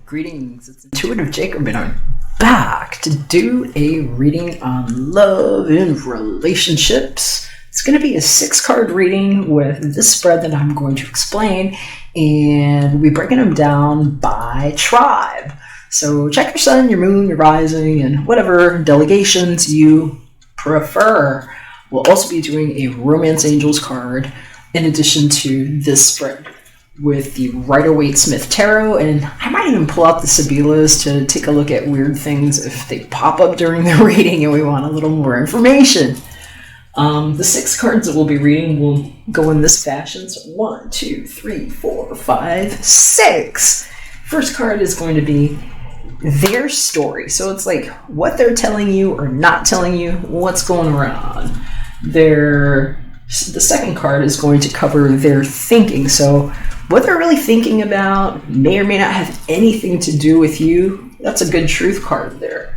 Greetings, it's Intuitive Jakob, and I'm back to do a reading on love and relationships. It's going to be a 6-card reading with this spread that I'm going to explain, and we're breaking them down by tribe. So check your sun, your moon, your rising, and whatever delegations you prefer. We'll also be doing a Romance Angels card in addition to this spread with the Rider-Waite-Smith Tarot, and I might even pull out the Sibilas to take a look at weird things if they pop up during the reading and we want a little more information. The 6 cards that we'll be reading will go in this fashion. So 1, 2, 3, 4, 5, 6. First card is going to be their story. So it's like what they're telling you or not telling you, what's going around. The second card is going to cover their thinking. So what they're really thinking about may or may not have anything to do with you. That's a good truth card there.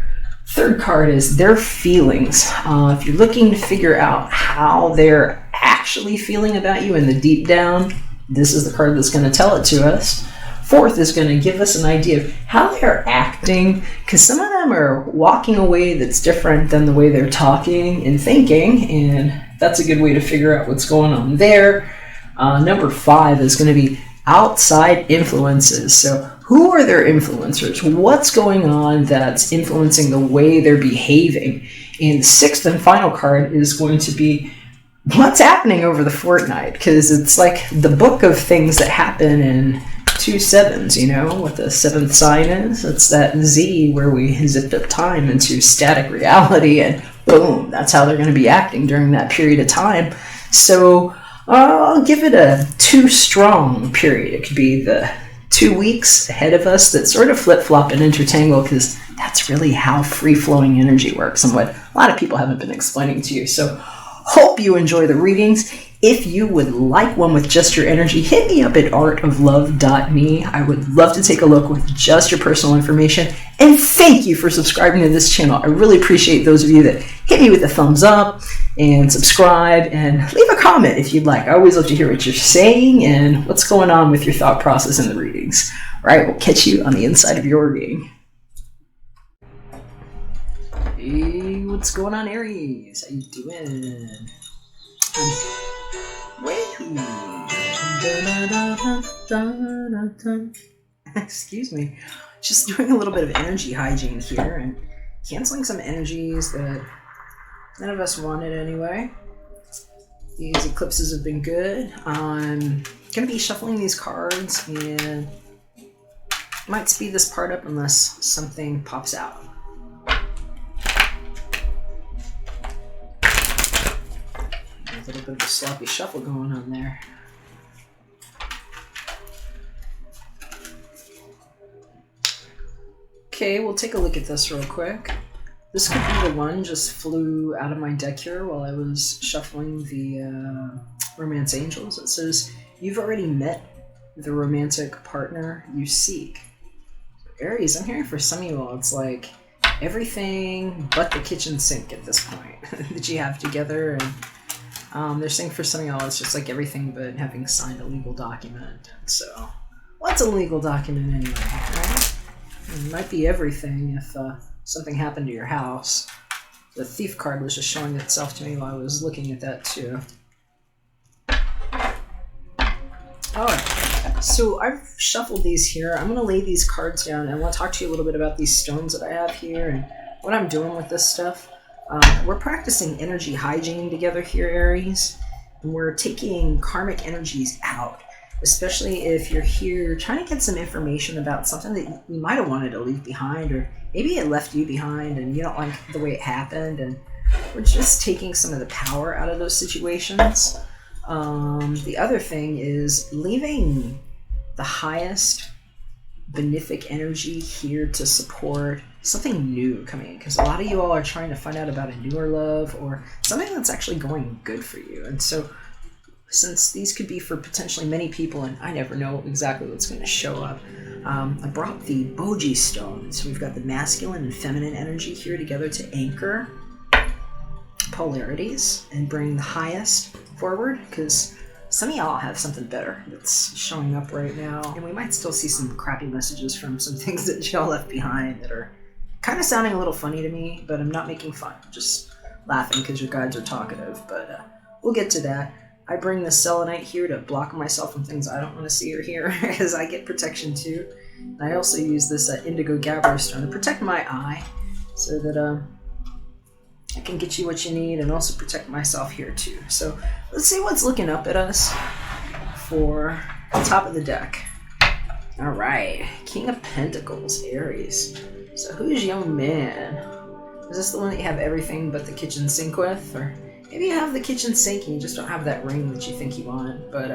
Third card is their feelings. If you're looking to figure out how they're actually feeling about you in the deep down, this is the card that's going to tell it to us. Fourth is going to give us an idea of how they're acting, because some of them are walking a way that's different than the way they're talking and thinking, and that's a good way to figure out what's going on there. Number 5 is going to be outside influences. So who are their influencers? What's going on that's influencing the way they're behaving? And the 6th and final card is going to be what's happening over the fortnight, because it's like the book of things that happen in 2 sevens, you know, what the 7th sign is. It's that Z where we zipped up time into static reality, and boom, that's how they're going to be acting during that period of time. So I'll give it a 2 strong period. It could be the 2 weeks ahead of us that sort of flip-flop and intertangle, because that's really how free-flowing energy works and what a lot of people haven't been explaining to you. So hope you enjoy the readings. If you would like one with just your energy, hit me up at artoflove.me. I would love to take a look with just your personal information. And thank you for subscribing to this channel. I really appreciate those of you that hit me with a thumbs up and subscribe and leave a comment if you'd like. I always love to hear what you're saying and what's going on with your thought process in the readings. All right, we'll catch you on the inside of your reading. Hey, what's going on, Aries? How you doing? Excuse me. Just doing a little bit of energy hygiene here and canceling some energies that none of us wanted anyway. These eclipses have been good. I'm going to be shuffling these cards and might speed this part up unless something pops out. A little bit of a sloppy shuffle going on there. Okay, we'll take a look at this real quick. This could be the one just flew out of my deck here while I was shuffling the Romance Angels. It says, you've already met the romantic partner you seek. Aries, I'm hearing for some of you all, it's like everything but the kitchen sink at this point that you have together, and they're saying for some of y'all it's just like everything but having signed a legal document. So, what's a legal document anyway, right? It might be everything if something happened to your house. The Thief card was just showing itself to me while I was looking at that too. Alright, so I've shuffled these here. I'm going to lay these cards down, and I want to talk to you a little bit about these stones that I have here and what I'm doing with this stuff. We're practicing energy hygiene together here, Aries, and we're taking karmic energies out, especially if you're here trying to get some information about something that you might have wanted to leave behind, or maybe it left you behind and you don't like the way it happened, and we're just taking some of the power out of those situations. The other thing is leaving the highest benefic energy here to support something new coming in, because a lot of you all are trying to find out about a newer love or something that's actually going good for you. And so since these could be for potentially many people, and I never know exactly what's going to show up, I brought the Boji stone. So we've got the masculine and feminine energy here together to anchor. polarities and bring the highest forward, because some of y'all have something better that's showing up right now. And we might still see some crappy messages from some things that y'all left behind that are kind of sounding a little funny to me, but I'm not making fun. I'm just laughing because your guides are talkative, but we'll get to that. I bring the selenite here to block myself from things I don't want to see or hear, because I get protection too. And I also use this indigo gabbro stone to protect my eye, so that I can get you what you need and also protect myself here too. So let's see what's looking up at us for the top of the deck. All right, King of Pentacles, Aries. So who's your man? Is this the one that you have everything but the kitchen sink with? Or maybe you have the kitchen sink and you just don't have that ring that you think you want. But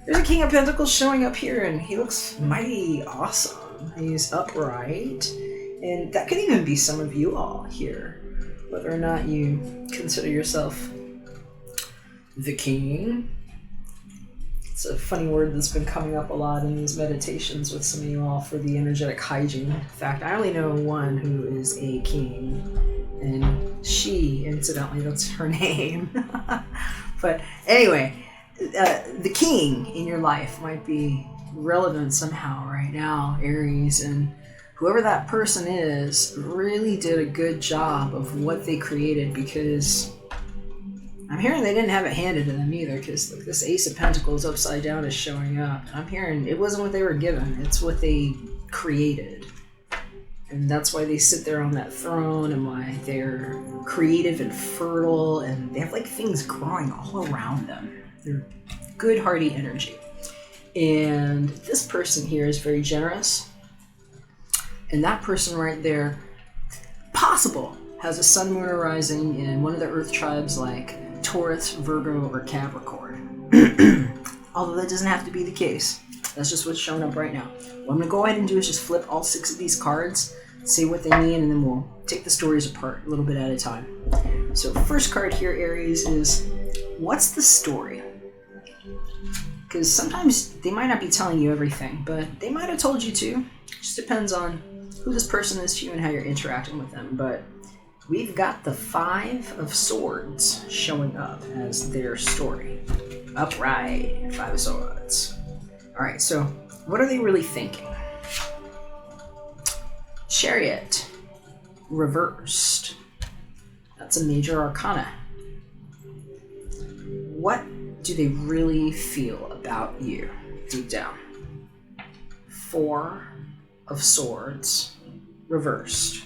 there's a King of Pentacles showing up here, and he looks mighty awesome. He's upright, and that could even be some of you all here, whether or not you consider yourself the king. It's a funny word that's been coming up a lot in these meditations with some of you all for the energetic hygiene. In fact, I only know one who is a king, and she, incidentally, that's her name. But anyway, the king in your life might be relevant somehow right now, Aries, and whoever that person is really did a good job of what they created, because I'm hearing they didn't have it handed to them either, because like, this Ace of Pentacles upside down is showing up. I'm hearing it wasn't what they were given, it's what they created. And that's why they sit there on that throne, and why they're creative and fertile, and they have like things growing all around them. They're good, hearty energy. And this person here is very generous. And that person right there, possible, has a sun, moon, or rising in one of the earth tribes like Taurus, Virgo, or Capricorn. Although that doesn't have to be the case. That's just what's showing up right now. What I'm going to go ahead and do is just flip all 6 of these cards, see what they mean, and then we'll take the stories apart a little bit at a time. So first card here, Aries, is what's the story? Because sometimes they might not be telling you everything, but they might have told you to. It just depends on who this person is to you and how you're interacting with them. But we've got the 5 of Swords showing up as their story. Upright, 5 of Swords. All right, so what are they really thinking? Chariot, reversed. That's a major arcana. What do they really feel about you deep down? 4 of Swords, reversed.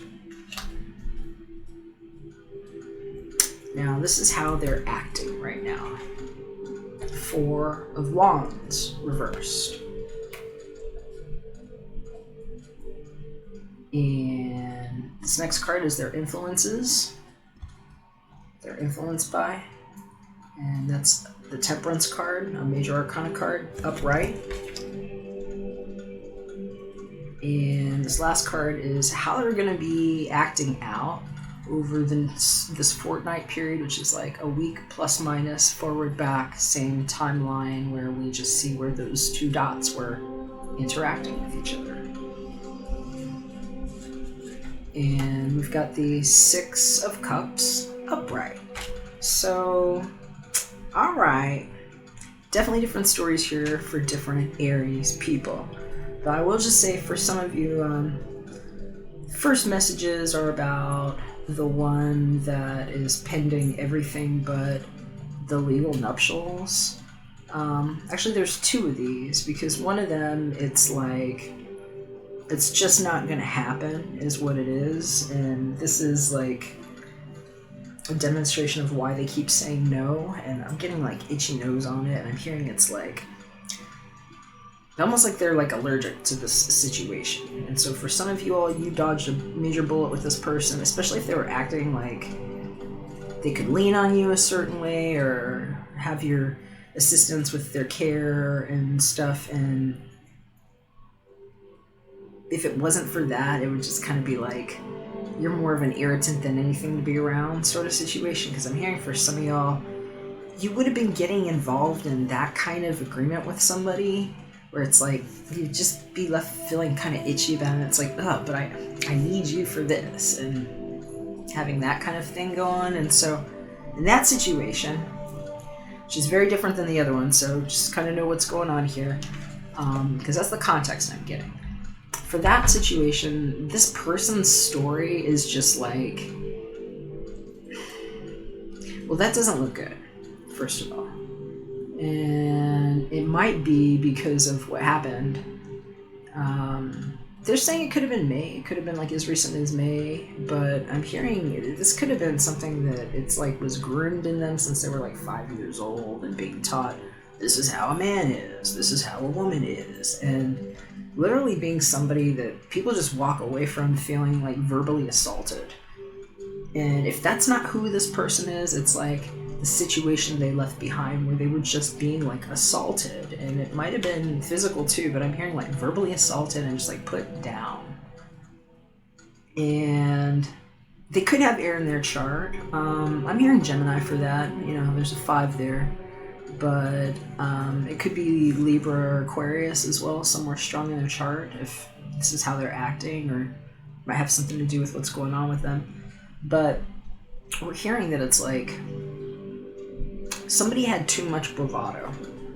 Now, this is how they're acting right now. 4 of Wands, reversed. And this next card is their influences. They're influenced by. And that's the Temperance card, a major arcana card, upright. And this last card is how they're going to be acting out over this fortnight period, which is like a week plus minus, forward, back, same timeline, where we just see where those 2 dots were interacting with each other. And we've got the 6 of Cups, upright. So, alright. Definitely different stories here for different Aries people. But I will just say, for some of you, first messages are about the one that is pending everything but the legal nuptials. Actually, there's 2 of these, because one of them, it's like, it's just not gonna happen, is what it is. And this is like a demonstration of why they keep saying no, and I'm getting like itchy nose on it, and I'm hearing it's like almost like they're like allergic to this situation. And so for some of you all, you dodged a major bullet with this person, especially if they were acting like they could lean on you a certain way or have your assistance with their care and stuff. And if it wasn't for that, it would just kind of be like you're more of an irritant than anything to be around sort of situation. Because I'm hearing for some of y'all, you would have been getting involved in that kind of agreement with somebody where it's like you'd just be left feeling kind of itchy about it. It's like, oh, but I need you for this, and having that kind of thing go on. And so In that situation, which is very different than the other one, so just kind of know what's going on here, because that's the context I'm getting. For that situation, this person's story is just like, well, that doesn't look good, first of all. And it might be because of what happened. They're saying it could have been May. It could have been like as recent as May, but I'm hearing this could have been something that it's like was groomed in them since they were like 5 years old and being taught this is how a man is, this is how a woman is, and literally being somebody that people just walk away from feeling like verbally assaulted. And if that's not who this person is, it's like the situation they left behind where they were just being like assaulted, and it might have been physical too, but I'm hearing like verbally assaulted and just like put down. And they could have air in their chart. I'm hearing Gemini for that, you know, there's a 5 there, but it could be Libra or Aquarius as well, somewhere strong in their chart if this is how they're acting, or might have something to do with what's going on with them. But we're hearing that it's like somebody had too much bravado.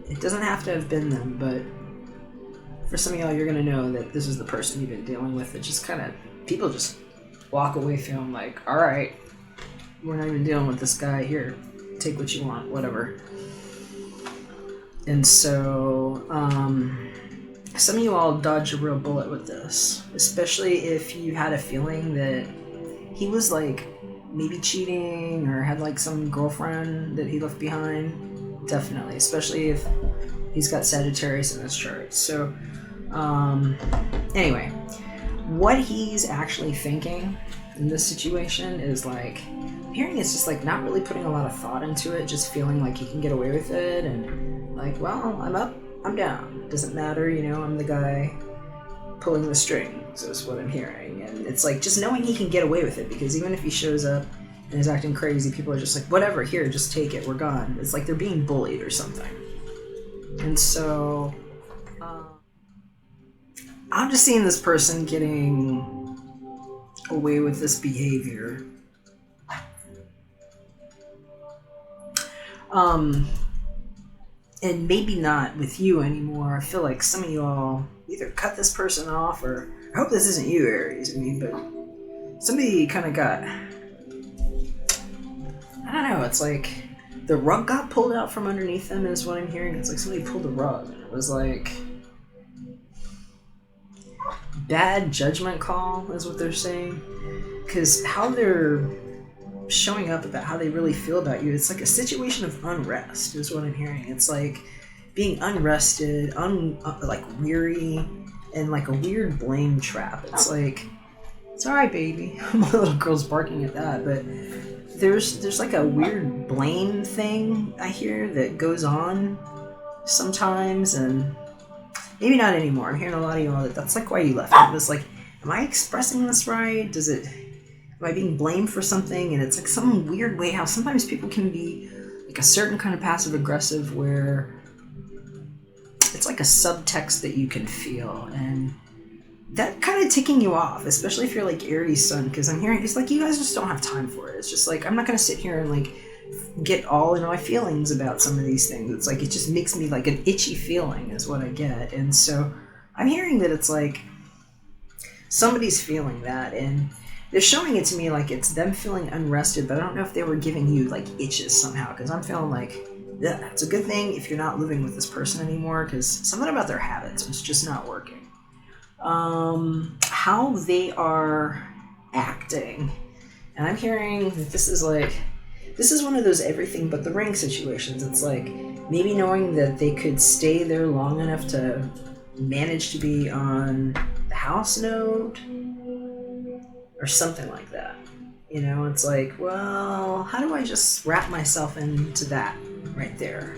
It doesn't have to have been them, but for some of y'all, you're going to know that this is the person you've been dealing with. It just kind of, people just walk away feeling like, all right, we're not even dealing with this guy here. Take what you want, whatever. And so, some of you all dodged a real bullet with this, especially if you had a feeling that he was like maybe cheating or had like some girlfriend that he left behind. Definitely, especially if he's got Sagittarius in his chart. So anyway, what he's actually thinking in this situation is like, I'm hearing it's just like not really putting a lot of thought into it, just feeling like he can get away with it, and like, well, I'm up, I'm down, doesn't matter, you know, I'm the guy pulling the strings is what I'm hearing. And it's like just knowing he can get away with it, because even if he shows up and is acting crazy, people are just like, whatever, here, just take it, we're gone. It's like they're being bullied or something. And so I'm just seeing this person getting away with this behavior. And maybe not with you anymore. I feel like some of you all either cut this person off, or I hope this isn't you, Aries. I mean, but somebody kind of got, I don't know, it's like the rug got pulled out from underneath them is what I'm hearing. It's like somebody pulled the rug, and it was like bad judgment call is what they're saying, because how they're showing up about how they really feel about you, it's like a situation of unrest is what I'm hearing. It's like being unrested, like weary, and like a weird blame trap. It's like, it's all right, baby. My little girl's barking at that, but there's like a weird blame thing I hear that goes on sometimes, and maybe not anymore. I'm hearing a lot of you all that's like why you left. It was like, am I expressing this right? Am I being blamed for something? And it's like some weird way how sometimes people can be like a certain kind of passive aggressive where it's like a subtext that you can feel, and that kind of ticking you off, especially if you're like Aries sun, because I'm hearing it's like you guys just don't have time for it. It's just like, I'm not going to sit here and like get all in my feelings about some of these things. It's like, it just makes me like an itchy feeling is what I get. And so I'm hearing that it's like somebody's feeling that, and they're showing it to me like it's them feeling unrested, but I don't know if they were giving you like itches somehow, because I'm feeling like, yeah, it's a good thing if you're not living with this person anymore, because something about their habits is just not working. How they are acting, and I'm hearing that this is one of those everything but the ring situations. It's like maybe knowing that they could stay there long enough to manage to be on the house node or something like that. You know, it's like, well, how do I just wrap myself into that right there?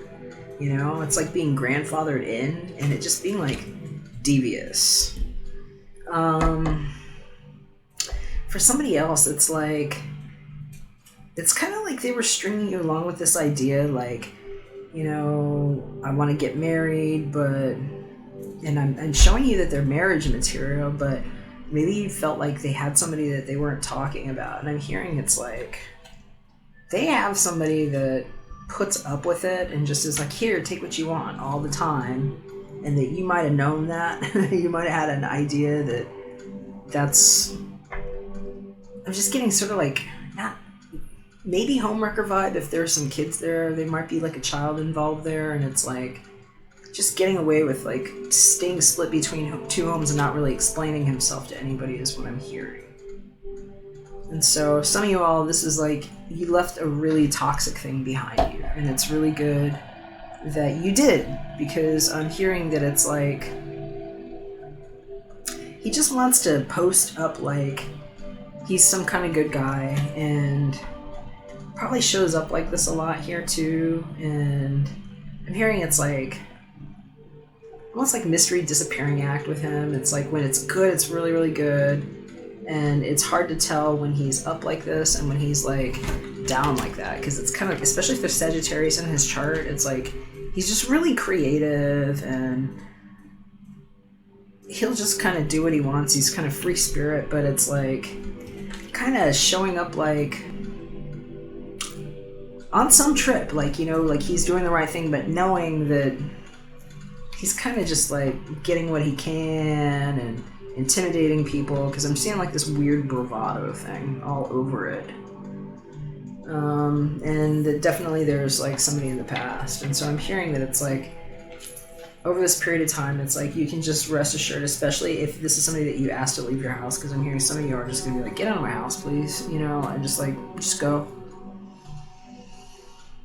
You know, it's like being grandfathered in and it just being like devious. For somebody else, it's like, it's kind of like they were stringing you along with this idea, like, you know, I want to get married, but, and I'm showing you that they're marriage material, but maybe you felt like they had somebody that they weren't talking about. And I'm hearing it's like, they have somebody that puts up with it and just is like, here, take what you want all the time. And that you might have known that. You might have had an idea that that's... I'm just getting sort of like, not maybe homewrecker vibe. If there's some kids there, there might be like a child involved there, and it's like just getting away with like staying split between two homes and not really explaining himself to anybody is what I'm hearing. And so some of you all, this is like you left a really toxic thing behind you, and it's really good that you did, because I'm hearing that it's like he just wants to post up like he's some kind of good guy, and probably shows up like this a lot here too. And I'm hearing it's like almost like mystery disappearing act with him. It's like when it's good, it's really, really good, and it's hard to tell when he's up like this and when he's like down like that, because it's kind of, especially if there's Sagittarius in his chart, it's like he's just really creative and he'll just kind of do what he wants. He's kind of free spirit, but it's like kind of showing up like on some trip, like, you know, like he's doing the right thing, but knowing that he's kind of just like getting what he can and intimidating people, because I'm seeing like this weird bravado thing all over it. And that definitely there's like somebody in the past, and so I'm hearing that it's like over this period of time, it's like you can just rest assured, especially if this is somebody that you asked to leave your house, because I'm hearing some of you are just gonna be like, get out of my house, please, you know, and just like, just go.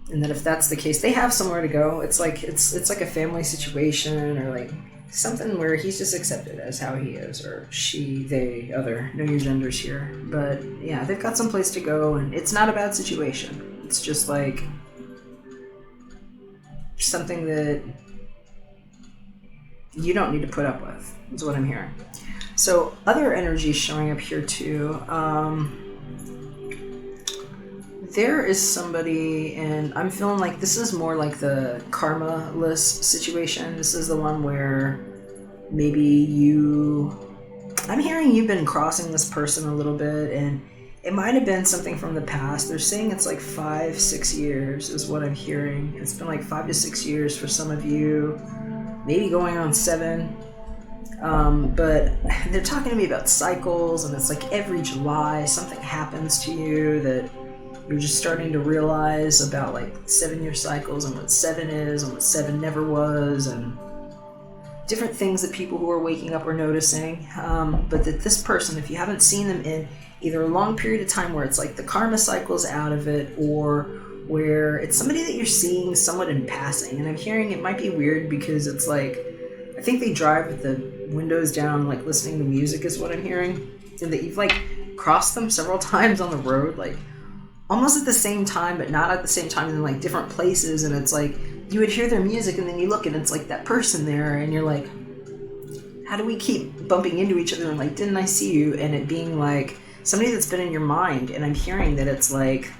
And then if that's the case, they have somewhere to go. It's like it's like a family situation, or like something where he's just accepted as how he is, or she, they, other, know your genders here. But yeah, they've got some place to go, and it's not a bad situation. It's just like something that you don't need to put up with, is what I'm hearing. So other energy showing up here too. There is somebody, and I'm feeling like this is more like the karma-less situation. This is the one where maybe I'm hearing you've been crossing this person a little bit, and it might have been something from the past. They're saying it's like 5-6 years is what I'm hearing. It's been like 5 to 6 years for some of you, maybe going on 7. But they're talking to me about cycles, and it's like every July something happens to you that you're just starting to realize about like 7-year cycles and what 7 is and what 7 never was, and different things that people who are waking up are noticing. But that this person, if you haven't seen them in either a long period of time where it's like the karma cycle's out of it, or where it's somebody that you're seeing somewhat in passing. And I'm hearing it might be weird because it's like, I think they drive with the windows down, like listening to music is what I'm hearing. And that you've like crossed them several times on the road, like almost at the same time, but not at the same time, in like different places. And it's like you would hear their music, and then you look and it's like that person there, and you're like, how do we keep bumping into each other? And like, didn't I see you? And it being like somebody that's been in your mind. And I'm hearing that it's like,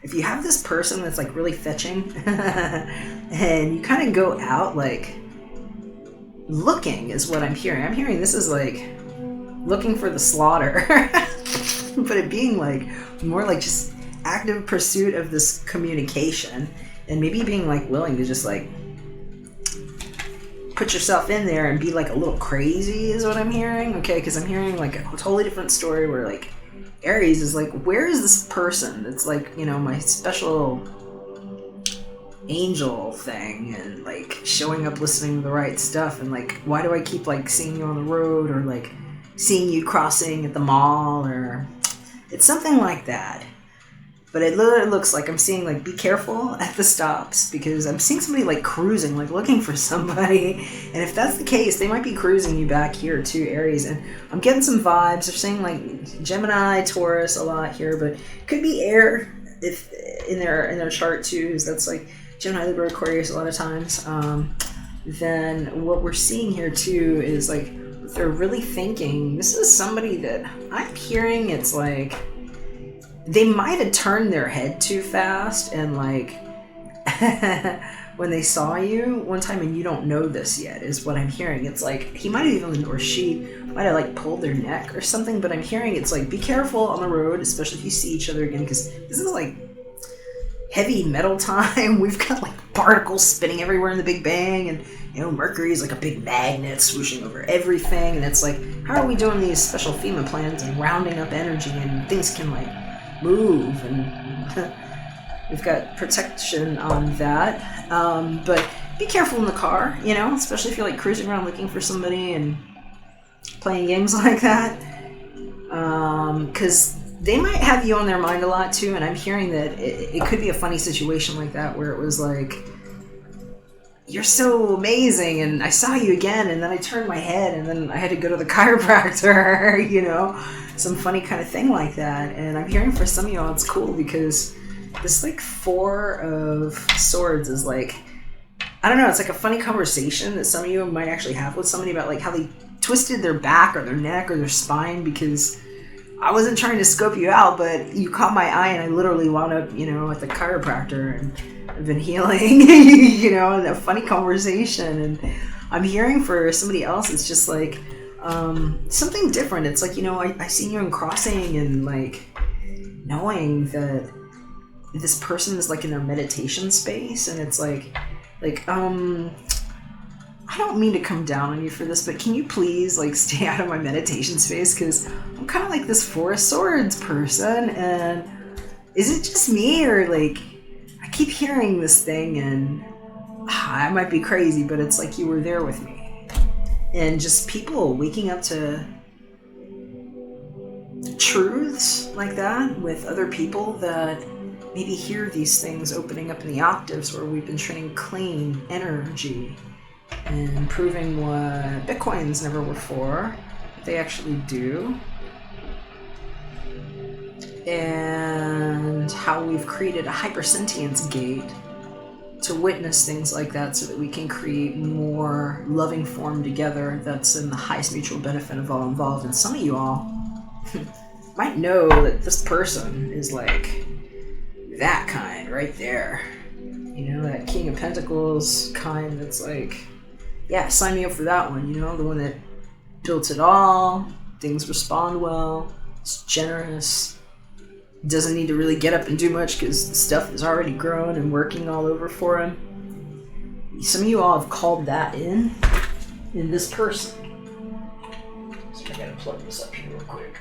if you have this person that's like really fetching and you kind of go out like looking, is what I'm hearing. I'm hearing this is like looking for the slaughter, but it being like more like just active pursuit of this communication, and maybe being like willing to just like put yourself in there and be like a little crazy is what I'm hearing. Okay, because I'm hearing like a totally different story where like Aries is like, where is this person that's like, you know, my special angel thing, and like showing up listening to the right stuff, and like, why do I keep like seeing you on the road, or like seeing you crossing at the mall, or it's something like that. But it literally looks like I'm seeing like, be careful at the stops, because I'm seeing somebody like cruising, like looking for somebody. And if that's the case, they might be cruising you back here too, Aries. And I'm getting some vibes. They're saying like Gemini, Taurus a lot here, but could be air if in their chart too. That's like Gemini, Libra, Aquarius a lot of times. Then what we're seeing here too is like they're really thinking. This is somebody that I'm hearing. It's like they might have turned their head too fast, and like when they saw you one time, and you don't know this yet, is what I'm hearing. It's like he might have even, or she might have like pulled their neck or something, but I'm hearing it's like, be careful on the road, especially if you see each other again, because this is like heavy metal time. We've got like particles spinning everywhere in the Big Bang, and you know, Mercury is like a big magnet swooshing over everything, and it's like, how are we doing these special FEMA plans and rounding up energy and things can like move, and we've got protection on that. But be careful in the car, you know, especially if you're like cruising around looking for somebody and playing games like that, because they might have you on their mind a lot too. And I'm hearing that it could be a funny situation like that where it was like, you're so amazing and I saw you again and then I turned my head and then I had to go to the chiropractor, you know, some funny kind of thing like that. And I'm hearing for some of y'all it's cool because this like 4 of Swords is like, I don't know, it's like a funny conversation that some of you might actually have with somebody about like how they twisted their back or their neck or their spine, because I wasn't trying to scope you out, but you caught my eye and I literally wound up, you know, at the chiropractor and I've been healing, you know, and a funny conversation. And I'm hearing for somebody else, it's just like something different. It's like, you know, I seen you in crossing and like knowing that this person is like in their meditation space, and it's like I don't mean to come down on you for this, but can you please like stay out of my meditation space, because I'm kind of like this 4 of Swords person, and is it just me, or like I keep hearing this thing, and I might be crazy, but it's like you were there with me, and just people waking up to truths like that with other people that maybe hear these things opening up in the octaves where we've been training clean energy and proving what Bitcoins never were for, they actually do, and how we've created a hypersentience gate to witness things like that so that we can create more loving form together that's in the highest mutual benefit of all involved. And some of you all might know that this person is like that kind right there, you know, that King of Pentacles kind that's like, yeah, sign me up for that one, you know, the one that built it all, things respond well, it's generous, doesn't need to really get up and do much because the stuff is already grown and working all over for him. Some of you all have called that in this person. So I gotta plug this up here real quick.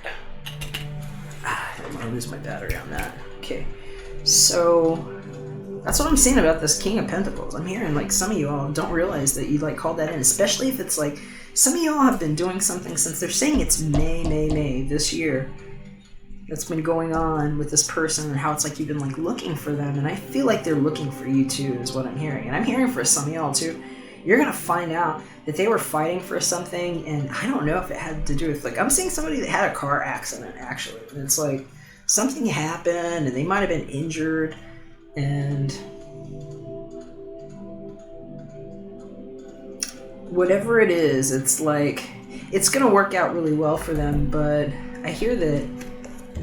I don't want to lose my battery on that. Okay, so that's what I'm seeing about this King of Pentacles. I'm hearing like some of you all don't realize that you like called that in, especially if it's like some of you all have been doing something since they're saying it's May this year that's been going on with this person, and how it's like you've been like looking for them, and I feel like they're looking for you too is what I'm hearing. And I'm hearing for some of y'all too, you're gonna find out that they were fighting for something, and I don't know if it had to do with, like, I'm seeing somebody that had a car accident actually, and it's like something happened and they might have been injured, and whatever it is, it's like it's gonna work out really well for them. But I hear that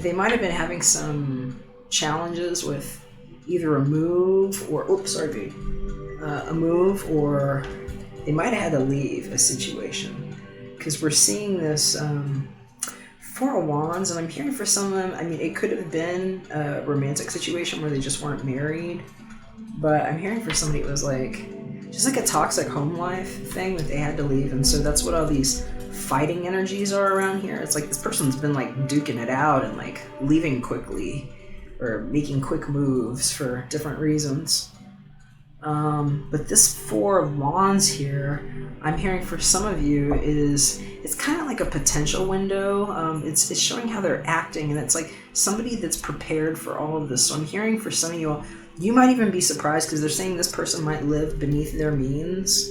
they might have been having some challenges with either a move or a move, or they might have had to leave a situation, because we're seeing this 4 of Wands, and I'm hearing for some of them, I mean, it could have been a romantic situation where they just weren't married, but I'm hearing for somebody it was like just like a toxic home life thing that they had to leave. And so that's what all these fighting energies are around here. It's like this person's been like duking it out and like leaving quickly or making quick moves for different reasons. But this 4 of Wands here, I'm hearing for some of you is, it's kind of like a potential window. It's showing how they're acting, and it's like somebody that's prepared for all of this. So I'm hearing for some of you all, you might even be surprised, because they're saying this person might live beneath their means,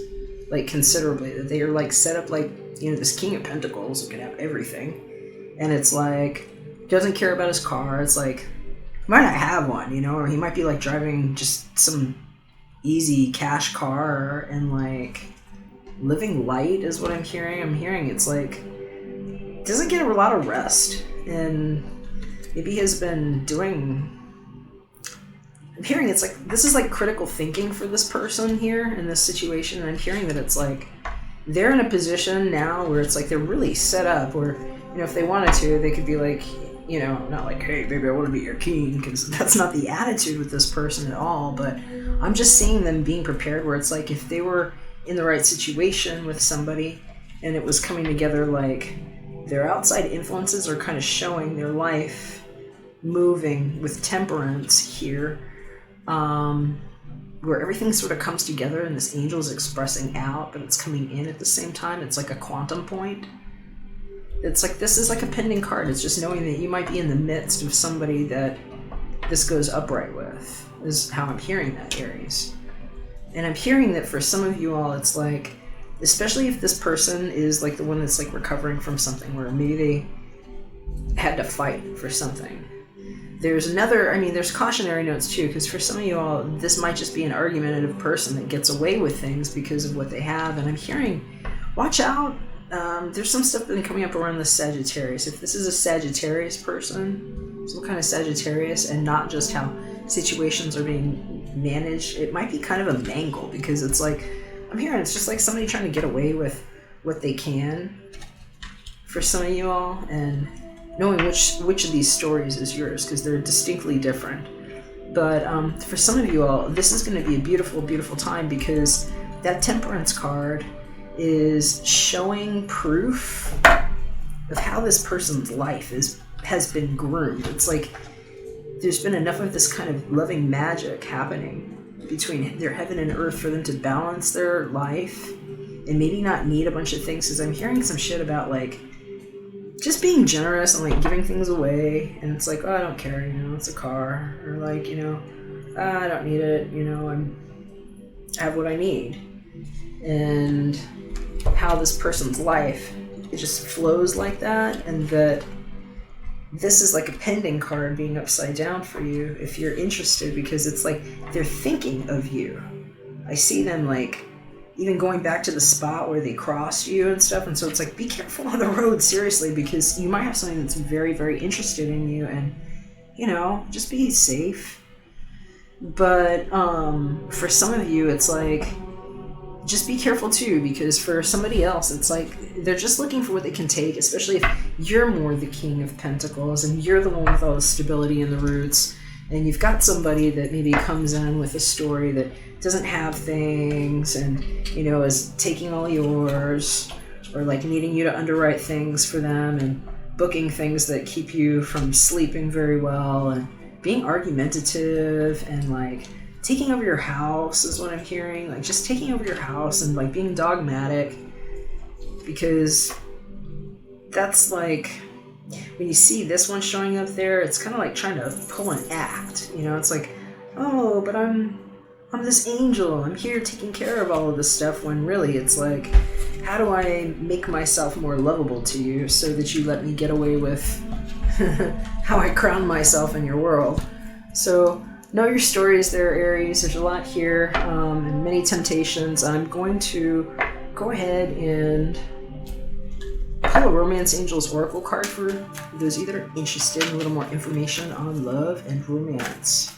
like considerably, that they are like set up like, you know, this King of Pentacles who can have everything, and it's like doesn't care about his car. It's like he might not have one, you know, or he might be like driving just some easy cash car and like living light is what I'm hearing. I'm hearing it's like doesn't get a lot of rest, and maybe has been doing, I'm hearing it's like this is like critical thinking for this person here in this situation. And I'm hearing that it's like they're in a position now where it's like they're really set up where, you know, if they wanted to, they could be like, you know, not like, hey, baby, I want to be your king, because that's not the attitude with this person at all. But I'm just seeing them being prepared, where it's like if they were in the right situation with somebody and it was coming together, like their outside influences are kind of showing their life moving with temperance here, where everything sort of comes together and this angel is expressing out, but it's coming in at the same time. It's like a quantum point. It's like, this is like a pending card. It's just knowing that you might be in the midst of somebody that this goes upright with, is how I'm hearing that, Aries. And I'm hearing that for some of you all, it's like, especially if this person is like the one that's like recovering from something, where maybe they had to fight for something. There's another, I mean, there's cautionary notes too, because for some of you all, this might just be an argumentative person that gets away with things because of what they have. And I'm hearing, watch out. There's some stuff that's been coming up around the Sagittarius. If this is a Sagittarius person, some kind of Sagittarius, and not just how situations are being managed, it might be kind of a mangle, because it's like, I'm hearing it's just like somebody trying to get away with what they can for some of you all, and knowing which of these stories is yours, because they're distinctly different. But for some of you all, this is going to be a beautiful, beautiful time, because that Temperance card is showing proof of how this person's life has been groomed. It's like there's been enough of this kind of loving magic happening between their heaven and earth for them to balance their life and maybe not need a bunch of things, because I'm hearing some shit about like just being generous and like giving things away, and it's like, oh, I don't care, you know, it's a car, or like, you know, I don't need it, you know, I have what I need. And how this person's life, it just flows like that, and that this is like a pending card being upside down for you if you're interested, because it's like they're thinking of you. I see them like even going back to the spot where they crossed you and stuff, and so it's like, be careful on the road, seriously, because you might have something that's very, very interested in you, and, you know, just be safe. But for some of you, it's like, just be careful too, because for somebody else, it's like they're just looking for what they can take, especially if you're more the King of Pentacles and you're the one with all the stability and the roots, and you've got somebody that maybe comes in with a story that doesn't have things and, you know, is taking all yours, or like needing you to underwrite things for them and booking things that keep you from sleeping very well, and being argumentative and like taking over your house is what I'm hearing. Like just taking over your house and like being dogmatic, because that's like, when you see this one showing up there, it's kind of like trying to pull an act, you know. It's like, oh, but I'm this angel, I'm here taking care of all of this stuff, when really it's like, how do I make myself more lovable to you so that you let me get away with how I crown myself in your world? So know your stories there, Aries. There's a lot here, and many temptations. I'm going to go ahead and pull a Romance Angels Oracle card for those of you that are interested in a little more information on love and romance.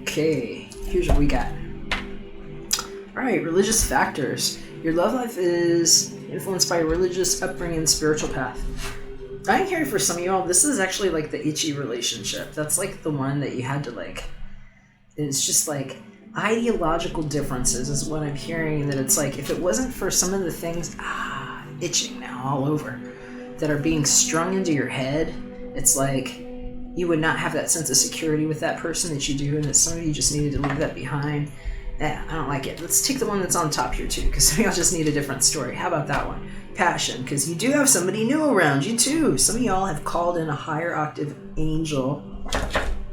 Okay, here's what we got. Alright, religious factors. Your love life is influenced by a religious upbringing and spiritual path. I'm hearing for some of y'all, this is actually like the itchy relationship. That's like the one that you had to like, it's just like ideological differences is what I'm hearing. That it's like, if it wasn't for some of the things, itching now all over, that are being strung into your head, it's like you would not have that sense of security with that person that you do, and that some of you just needed to leave that behind. I don't like it. Let's take the one that's on top here too, because some of y'all just need a different story. How about that one? Passion, because you do have somebody new around you too. Some of y'all have called in a higher octave angel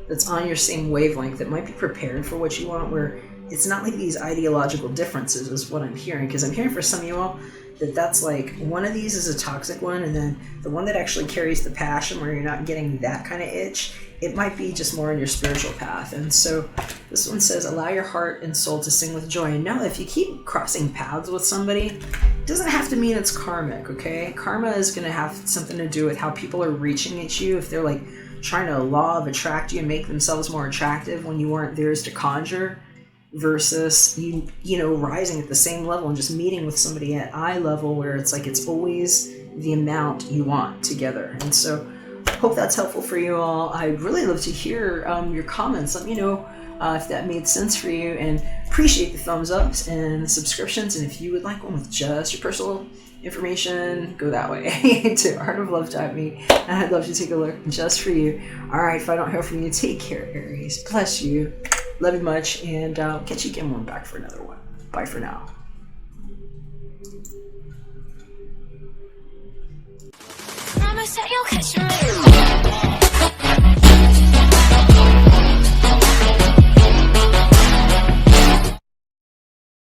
that's on your same wavelength, that might be prepared for what you want, where it's not like these ideological differences is what I'm hearing. Because I'm hearing for some of you all, that's like one of these is a toxic one, and then the one that actually carries the passion where you're not getting that kind of itch, it might be just more in your spiritual path. And so this one says, allow your heart and soul to sing with joy. And know if you keep crossing paths with somebody, it doesn't have to mean it's karmic, okay? Karma is going to have something to do with how people are reaching at you. If they're like trying to law of attract you and make themselves more attractive when you weren't theirs to conjure, versus you know, rising at the same level and just meeting with somebody at eye level where it's like it's always the amount you want together. And so hope that's helpful for you all. I'd really love to hear your comments. Let me know if that made sense for you, and appreciate the thumbs ups and the subscriptions. And if you would like one with just your personal information, go that way to ARTOFLOVE.me, and I'd love to take a look just for you. All right, if I don't hear from you, take care, Aries. Bless you. Love you much, and catch you again when we're back for another one. Bye for now. Promise that you'll catch me.